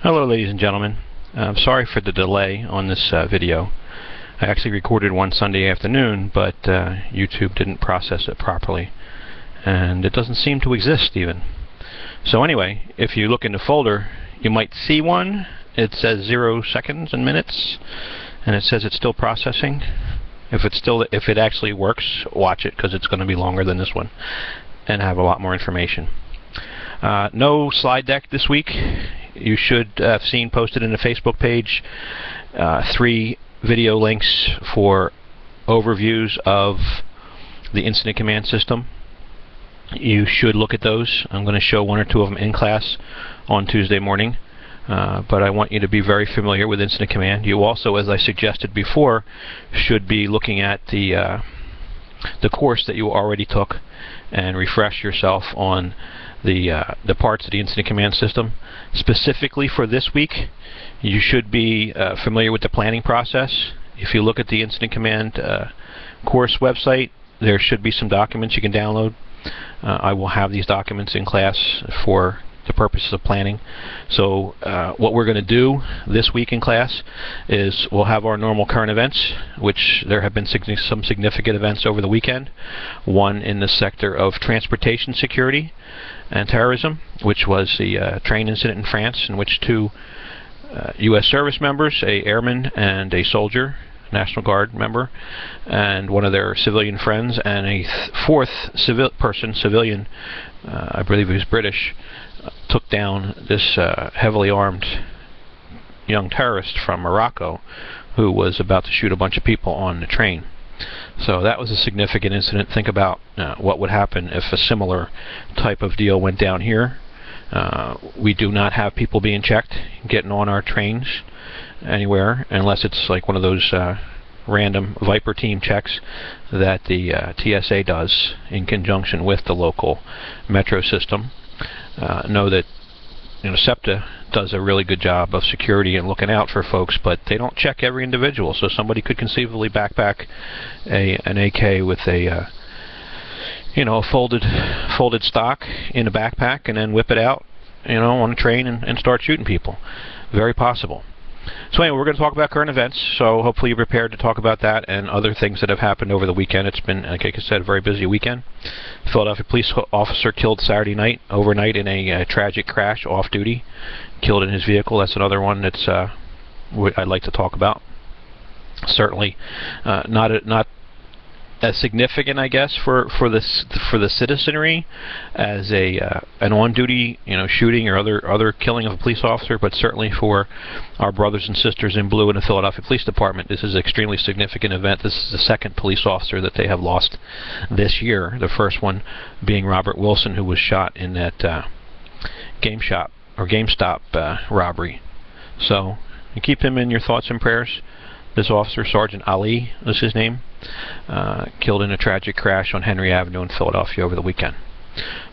Hello ladies and gentlemen. I'm sorry for the delay on this video. I actually recorded one Sunday afternoon, but YouTube didn't process it properly, and it doesn't seem to exist even. So anyway, if you look in the folder, you might see one. It says 0 seconds and minutes, and it says it's still processing. If it actually works, watch it, because it's going to be longer than this one and have a lot more information. No slide deck this week. You should have seen posted in the Facebook page 3 video links for overviews of the incident command system. You should look at those. I'm going to show 1 or 2 of them in class on Tuesday morning, but I want you to be very familiar with incident command. You also, as I suggested before, should be looking at the course that you already took and refresh yourself on the parts of the incident command system. Specifically for this week, you should be familiar with the planning process. If you look at the incident command course website, there should be some documents you can download. I will have these documents in class for the purposes of planning. So what we're going to do this week in class is we'll have our normal current events, which there have been some significant events over the weekend. One in the sector of transportation security and terrorism, which was the train incident in France, in which 2 U.S. service members, a airman and a soldier, National Guard member, and one of their civilian friends, and a 4th civilian, I believe he was British, took down this heavily armed young terrorist from Morocco who was about to shoot a bunch of people on the train. So that was a significant incident. Think about what would happen if a similar type of deal went down here. We do not have people being checked, getting on our trains anywhere, unless it's like one of those random Viper team checks that the TSA does in conjunction with the local metro system. Know that SEPTA does a really good job of security and looking out for folks, but they don't check every individual. So somebody could conceivably backpack an AK with a folded stock in a backpack and then whip it out on a train and start shooting people. Very possible. So anyway, we're going to talk about current events, so hopefully you're prepared to talk about that and other things that have happened over the weekend. It's been, like I said, a very busy weekend. Philadelphia police officer killed Saturday night, overnight, in a tragic crash off-duty. Killed in his vehicle. That's another one that's I'd like to talk about. Certainly not as significant, I guess, for the citizenry as an on-duty shooting or other killing of a police officer, but certainly for our brothers and sisters in blue in the Philadelphia Police Department, this is an extremely significant event. This is the 2nd police officer that they have lost this year. The first one being Robert Wilson, who was shot in that GameStop robbery. So you keep him in your thoughts and prayers. This officer, Sergeant Ali, was his name, killed in a tragic crash on Henry Avenue in Philadelphia over the weekend.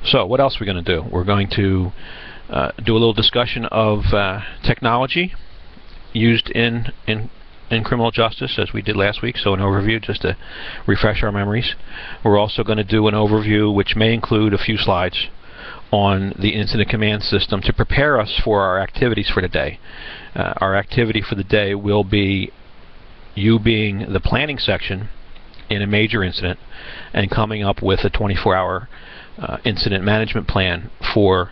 So what else are we going to do? We're going to do a little discussion of technology used in criminal justice, as we did last week, so an overview just to refresh our memories. We're also going to do an overview which may include a few slides on the incident command system to prepare us for our activities for the day. Our activity for the day will be you being the planning section in a major incident and coming up with a 24-hour incident management plan for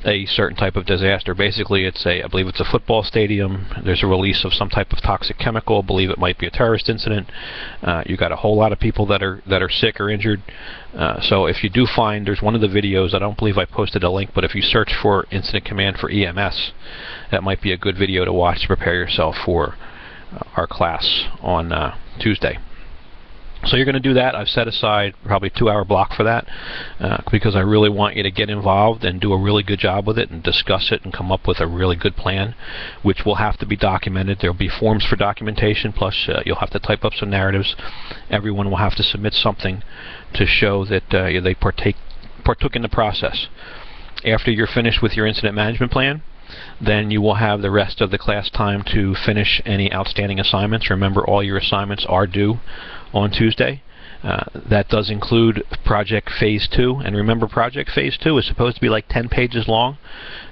a certain type of disaster. Basically, I believe it's a football stadium. There's a release of some type of toxic chemical. I believe it might be a terrorist incident. You got a whole lot of people that are sick or injured. So if you do find, there's one of the videos, I don't believe I posted a link, but if you search for incident command for EMS, that might be a good video to watch to prepare yourself for our class on Tuesday. So you're going to do that. I've set aside probably a 2-hour block for that because I really want you to get involved and do a really good job with it and discuss it and come up with a really good plan, which will have to be documented. There will be forms for documentation, plus you'll have to type up some narratives. Everyone will have to submit something to show that they partook in the process. After you're finished with your incident management plan, then you will have the rest of the class time to finish any outstanding assignments. Remember, all your assignments are due on Tuesday. That does include Project Phase 2. And remember, Project Phase 2 is supposed to be like 10 pages long.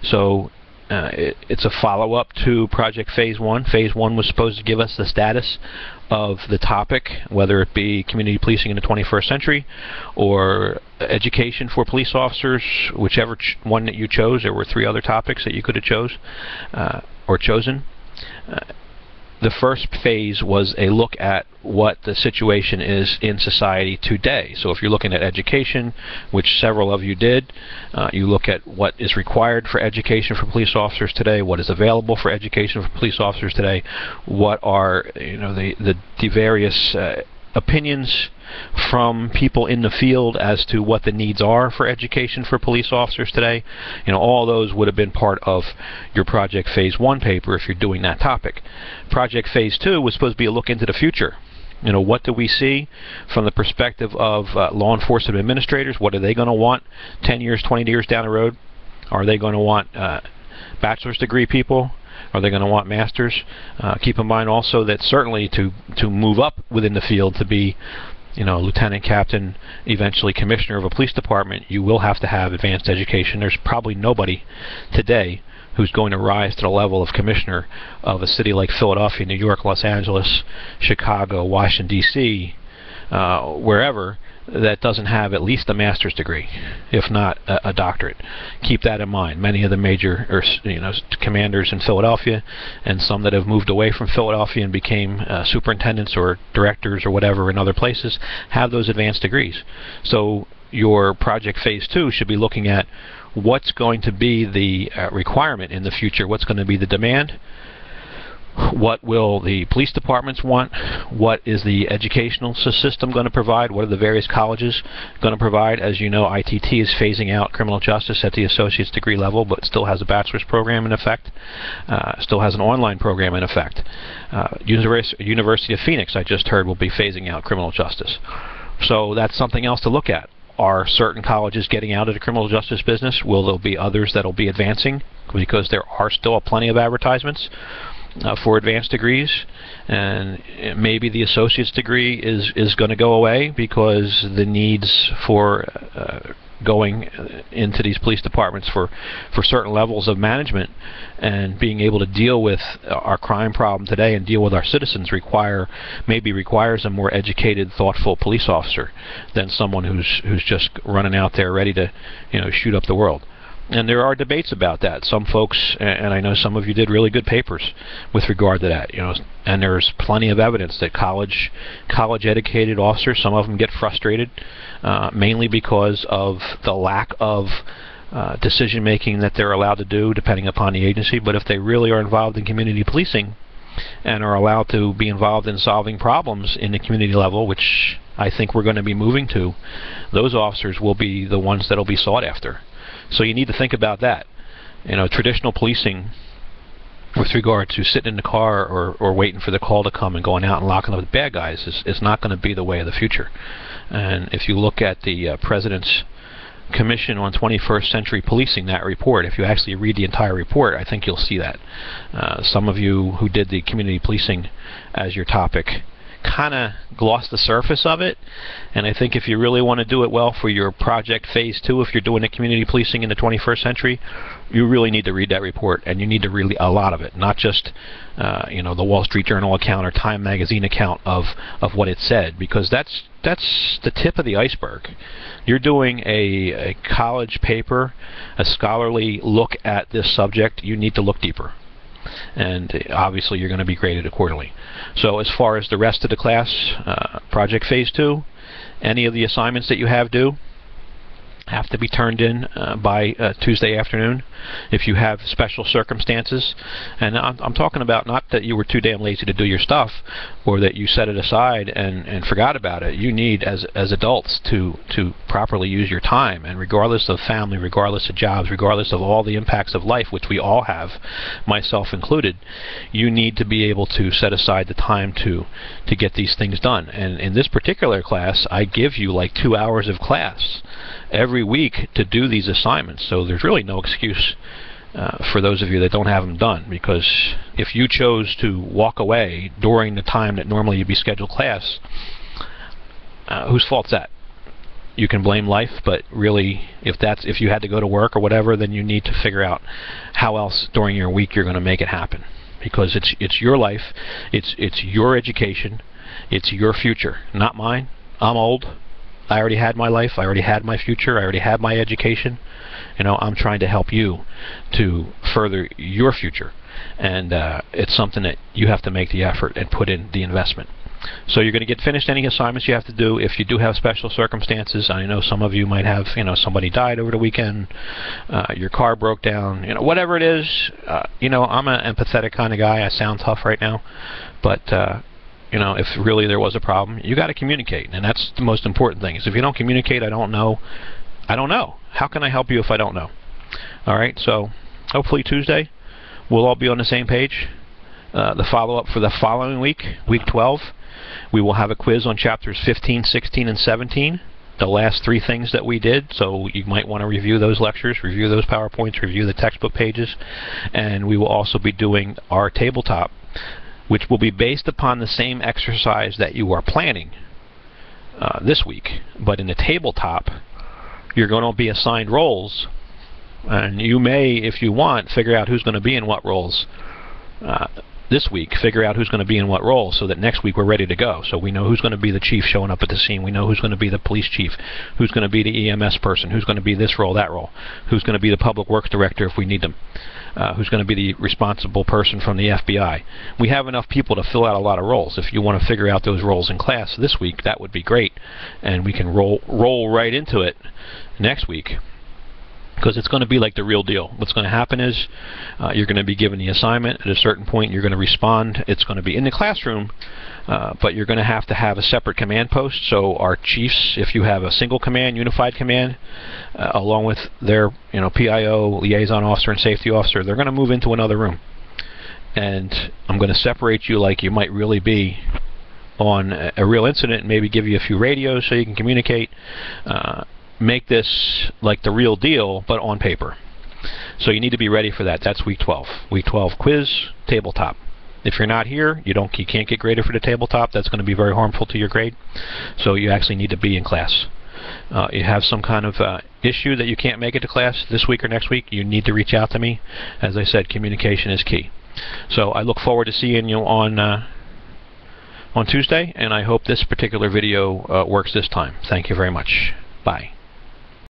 So It's a follow-up to Project Phase 1. Phase 1 was supposed to give us the status of the topic, whether it be community policing in the 21st century or education for police officers, whichever one that you chose. There were 3 other topics that you could have chosen. The first phase was a look at what the situation is in society today. So if you're looking at education, which several of you did, you look at what is required for education for police officers today, what is available for education for police officers today, what are the various opinions from people in the field as to what the needs are for education for police officers today. All those would have been part of your Project Phase 1 paper if you're doing that topic. Project Phase 2 was supposed to be a look into the future. What do we see from the perspective of law enforcement administrators? What are they going to want 10 years, 20 years down the road? Are they going to want bachelor's degree people? Are they going to want masters? Keep in mind also that certainly to move up within the field to be lieutenant, captain, eventually commissioner of a police department, you will have to have advanced education. There's probably nobody today who's going to rise to the level of commissioner of a city like Philadelphia, New York, Los Angeles, Chicago, Washington, D.C., wherever, that doesn't have at least a master's degree, if not a doctorate. Keep that in mind. Many of the major commanders in Philadelphia, and some that have moved away from Philadelphia and became superintendents or directors or whatever in other places, have those advanced degrees. So your Project Phase 2 should be looking at what's going to be the requirement in the future, what's going to be the demand, what will the police departments want, what is the educational system going to provide, what are the various colleges going to provide. As you know, ITT is phasing out criminal justice at the associate's degree level, but still has a bachelor's program in effect, still has an online program in effect. University of Phoenix, I just heard, will be phasing out criminal justice. So that's something else to look at. Are certain colleges getting out of the criminal justice business? Will there be others that will be advancing? Because there are still plenty of advertisements for advanced degrees, and maybe the associate's degree is going to go away because the needs for going into these police departments for certain levels of management and being able to deal with our crime problem today and deal with our citizens requires a more educated, thoughtful police officer than someone who's just running out there ready to shoot up the world. And there are debates about that. Some folks, and I know some of you did really good papers with regard to that, and there's plenty of evidence that college-educated officers, some of them get frustrated, mainly because of the lack of decision-making that they're allowed to do, depending upon the agency. But if they really are involved in community policing and are allowed to be involved in solving problems in the community level, which I think we're going to be moving to, those officers will be the ones that will be sought after. So you need to think about that. Traditional policing with regard to sitting in the car or waiting for the call to come and going out and locking up the bad guys is not going to be the way of the future. And if you look at the President's Commission on 21st Century Policing, that report, if you actually read the entire report, I think you'll see that. Some of you who did the community policing as your topic kind of gloss the surface of it, and I think if you really want to do it well for your Project Phase 2, if you're doing the community policing in the 21st century, you really need to read that report, and you need to read a lot of it, not just the Wall Street Journal account or Time Magazine account of what it said, because that's the tip of the iceberg. You're doing a college paper, a scholarly look at this subject. You need to look deeper, and obviously you're going to be graded accordingly. So as far as the rest of the class, Project Phase 2, any of the assignments that you have due have to be turned in by Tuesday afternoon. If you have special circumstances, and I'm talking about not that you were too damn lazy to do your stuff or that you set it aside and forgot about it. You need, as adults, to properly use your time, and regardless of family, regardless of jobs, regardless of all the impacts of life, which we all have, myself included, you need to be able to set aside the time to get these things done. And in this particular class, I give you like 2 hours of class every week to do these assignments, so there's really no excuse for those of you that don't have them done, because if you chose to walk away during the time that normally you'd be scheduled class, whose fault's that? you can blame life, but really, if you had to go to work or whatever, then you need to figure out how else during your week you're going to make it happen, because it's your life, it's your education, it's your future, not mine. I'm old. I already had my life. I already had my future. I already had my education. You know, I'm trying to help you to further your future, and it's something that you have to make the effort and put in the investment. So you're going to get finished any assignments you have to do. If you do have special circumstances, I know some of you might have, you know, somebody died over the weekend, your car broke down, you know, whatever it is. You know, I'm an empathetic kind of guy. I sound tough right now, but you know, if really there was a problem, you got to communicate, and that's the most important thing. Is if you don't communicate, I don't know. How can I help you if I don't know? All right. So hopefully Tuesday, we'll all be on the same page. The follow-up for the following week, week 12. We will have a quiz on chapters 15, 16, and 17, the last 3 things that we did. So you might want to review those lectures, review those PowerPoints, review the textbook pages, and we will also be doing our tabletop, which will be based upon the same exercise that you are planning this week. But in the tabletop, you're going to be assigned roles, and you may, if you want, figure out who's going to be in what roles. This week, figure out who's going to be in what role, so that next week we're ready to go. So we know who's going to be the chief showing up at the scene. We know who's going to be the police chief, who's going to be the EMS person, who's going to be this role, that role, who's going to be the public works director if we need them, who's going to be the responsible person from the FBI. We have enough people to fill out a lot of roles. If you want to figure out those roles in class this week, that would be great, and we can roll right into it next week, because it's going to be like the real deal. What's going to happen is you're going to be given the assignment. At a certain point, you're going to respond. It's going to be in the classroom, but you're going to have a separate command post. So our chiefs, if you have a single command, unified command, along with their PIO, liaison officer, and safety officer, they're going to move into another room. And I'm going to separate you like you might really be on a real incident, and maybe give you a few radios so you can communicate. Make this like the real deal, but on paper. So you need to be ready for that. That's week 12. Week 12 quiz, tabletop. If you're not here, you can't get graded for the tabletop. That's going to be very harmful to your grade. So you actually need to be in class. You have some kind of issue that you can't make it to class this week or next week, you need to reach out to me. As I said, communication is key. So I look forward to seeing you on Tuesday, and I hope this particular video works this time. Thank you very much. Bye.